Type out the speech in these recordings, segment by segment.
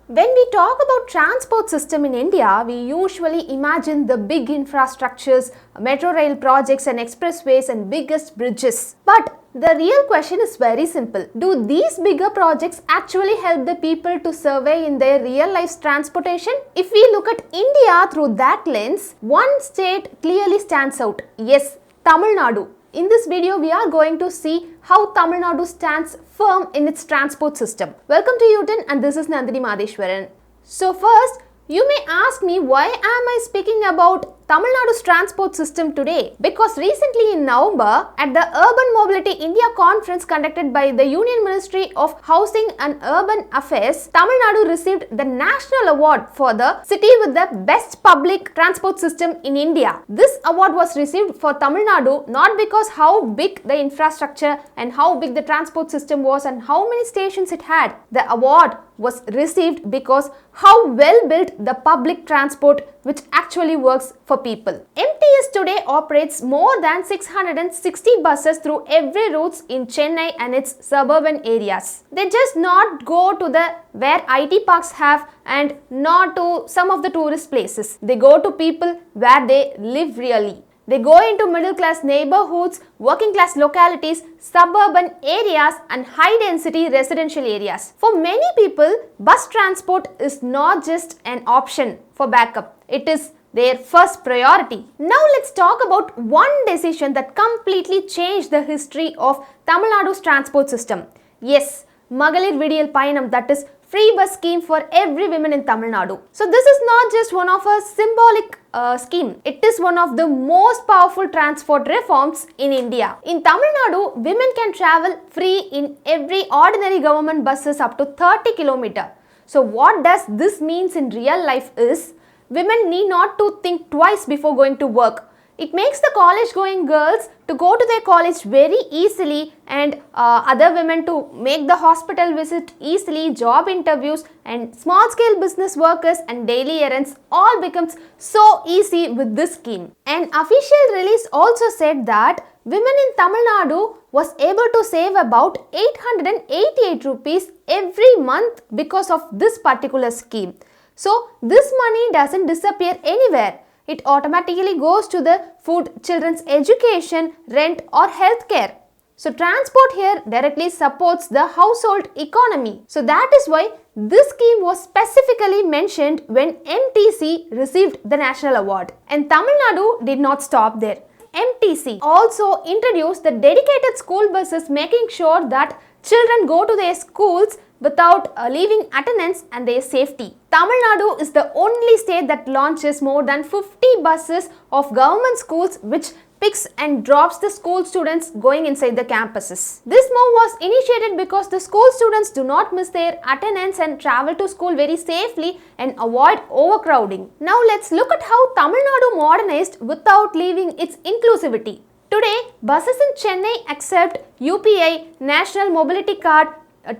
When we talk about transport system in India, we usually imagine the big infrastructures, metro rail projects and expressways and biggest bridges. But the real question is very simple. Do these bigger projects actually help the people to survey in their real life transportation? If we look at India through that lens, one state clearly stands out. Yes, Tamil Nadu. In this video, we are going to see how Tamil Nadu stands firm in its transport system. Welcome to Youturn and this is Nandini Madheshwaran. So first, you may ask me why am I speaking about Tamil Nadu's transport system today? Because recently in November, at the Urban Mobility India conference conducted by the Union Ministry of Housing and Urban Affairs, Tamil Nadu received the National Award for the city with the best public transport system in India. This award was received for Tamil Nadu not because how big the infrastructure and how big the transport system was and how many stations it had. The award was received because how well built the public transport which actually works for people. MTS today operates more than 660 buses through every routes in Chennai and its suburban areas. They just not go to the where IT parks have and not to some of the tourist places. They go to people where they live really. They go into middle class neighborhoods, working class localities, suburban areas and high density residential areas. For many people, bus transport is not just an option for backup. It is their first priority. Now let's talk about one decision that completely changed the history of Tamil Nadu's transport system. Yes, Magalir Vidiyal Payanam, that is free bus scheme for every woman in Tamil Nadu. So this is not just one of a symbolic scheme. It is one of the most powerful transport reforms in India. In Tamil Nadu, women can travel free in every ordinary government buses up to 30 km. So what does this means in real life is, women need not to think twice before going to work. It makes the college going girls to go to their college very easily and other women to make the hospital visit easily, job interviews and small scale business workers and daily errands all becomes so easy with this scheme. An official release also said that women in Tamil Nadu was able to save about 888 rupees every month because of this particular scheme. So this money doesn't disappear anywhere. It automatically goes to the food, children's education, rent or healthcare. So transport here directly supports the household economy. So that is why this scheme was specifically mentioned when MTC received the national award. And Tamil Nadu did not stop there. MTC also introduced the dedicated school buses, making sure that children go to their schools without leaving attendance and their safety. Tamil Nadu is the only state that launches more than 50 buses of government schools which picks and drops the school students going inside the campuses. This move was initiated because the school students do not miss their attendance and travel to school very safely and avoid overcrowding. Now let's look at how Tamil Nadu modernized without leaving its inclusivity. Today, buses in Chennai accept UPI, National Mobility Card,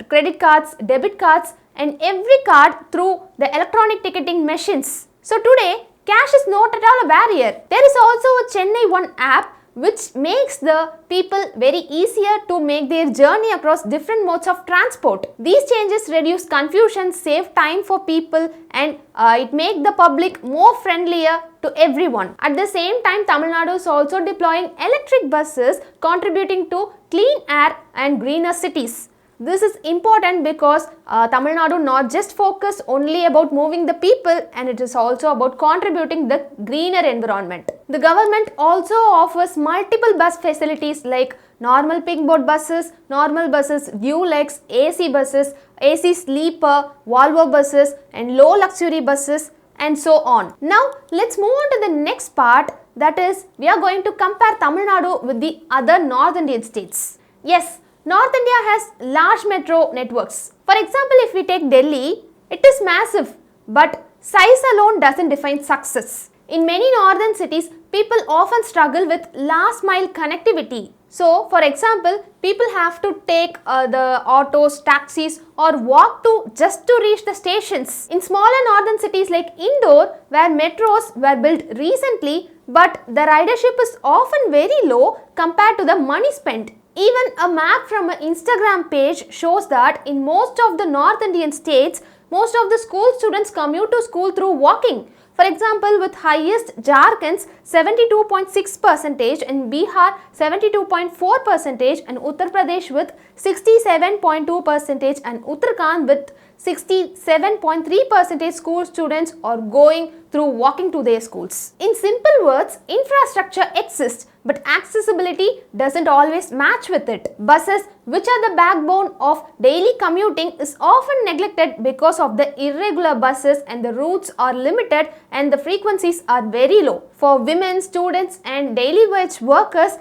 credit cards, debit cards and every card through the electronic ticketing machines. So today, cash is not at all a barrier. There is also a Chennai One app which makes the people very easier to make their journey across different modes of transport. These changes reduce confusion, save time for people and it make the public more friendlier to everyone. At the same time, Tamil Nadu is also deploying electric buses contributing to clean air and greener cities. This is important because Tamil Nadu not just focus only about moving the people and it is also about contributing the greener environment. The government also offers multiple bus facilities like normal pigboard buses, normal buses, Dulux, AC buses, AC sleeper, Volvo buses and low luxury buses and so on. Now let's move on to the next part, that is we are going to compare Tamil Nadu with the other North Indian states. Yes, North India has large metro networks. For example, if we take Delhi, it is massive, but size alone doesn't define success. In many northern cities, people often struggle with last mile connectivity. So, for example, people have to take the autos, taxis or walk just to reach the stations. In smaller northern cities like Indore, where metros were built recently, but the ridership is often very low compared to the money spent. Even a map from an Instagram page shows that in most of the North Indian states, Most of the school students commute to school through walking. For example, with highest Jharkhand's 72.6% and Bihar 72.4% and Uttar Pradesh with 67.2% and Uttarakhand with 67.3% school students are going through walking to their schools. In simple words, infrastructure exists, but accessibility doesn't always match with it. Buses, which are the backbone of daily commuting, is often neglected because of the irregular buses and the routes are limited and the frequencies are very low. For women, students and daily wage workers,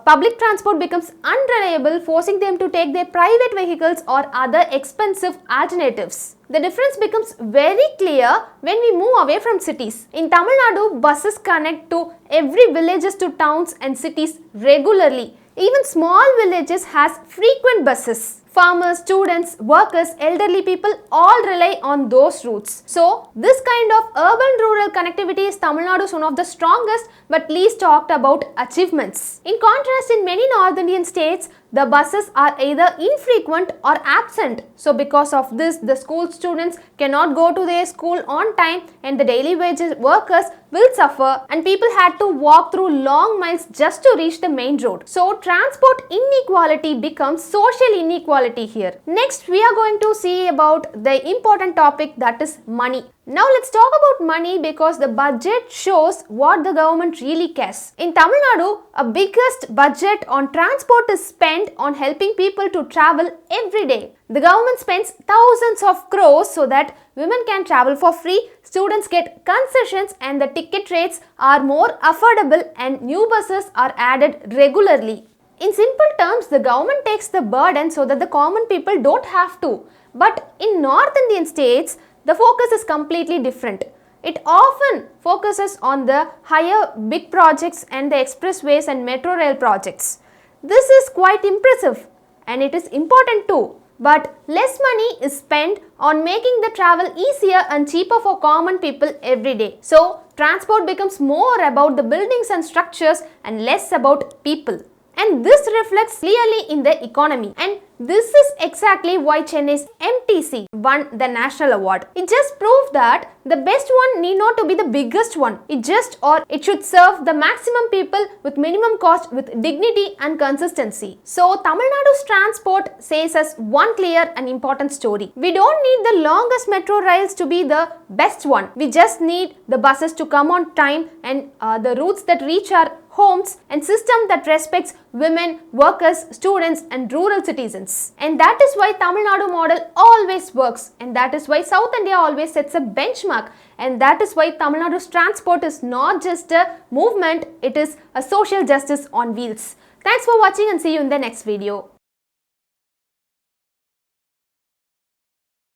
public transport becomes unreliable, forcing them to take their private vehicles or other expensive alternatives. The difference becomes very clear when we move away from cities. In Tamil Nadu, buses connect to every villages to towns and cities regularly. Even small villages has frequent buses. Farmers, students, workers, elderly people all rely on those routes. So, this kind of urban-rural connectivity is Tamil Nadu's one of the strongest but least talked about achievements. In contrast, in many North Indian states, the buses are either infrequent or absent. So, because of this, the school students cannot go to their school on time and the daily wage workers will suffer and people had to walk through long miles just to reach the main road. So, transport inequality becomes social inequality here. Next, we are going to see about the important topic, that is money. Now let's talk about money because the budget shows what the government really cares. In Tamil Nadu, a biggest budget on transport is spent on helping people to travel every day. The government spends thousands of crores so that women can travel for free, students get concessions and the ticket rates are more affordable and new buses are added regularly. In simple terms, the government takes the burden so that the common people don't have to. But in North Indian states, the focus is completely different. It often focuses on the higher big projects and the expressways and metro rail projects. This is quite impressive and it is important too. But less money is spent on making the travel easier and cheaper for common people every day. So, transport becomes more about the buildings and structures and less about people. And this reflects clearly in the economy. And this is exactly why Chennai's MTC won the national award. It just proved that the best one need not to be the biggest one. It should serve the maximum people with minimum cost with dignity and consistency. So Tamil Nadu's transport says us one clear and important story. We don't need the longest metro rails to be the best one. We just need the buses to come on time and the routes that reach our homes and system that respects women, workers, students and rural citizens. And that is why Tamil Nadu model always works, and that is why South India always sets a benchmark, and that is why Tamil Nadu's transport is not just a movement, it is a social justice on wheels. Thanks for watching and see you in the next video.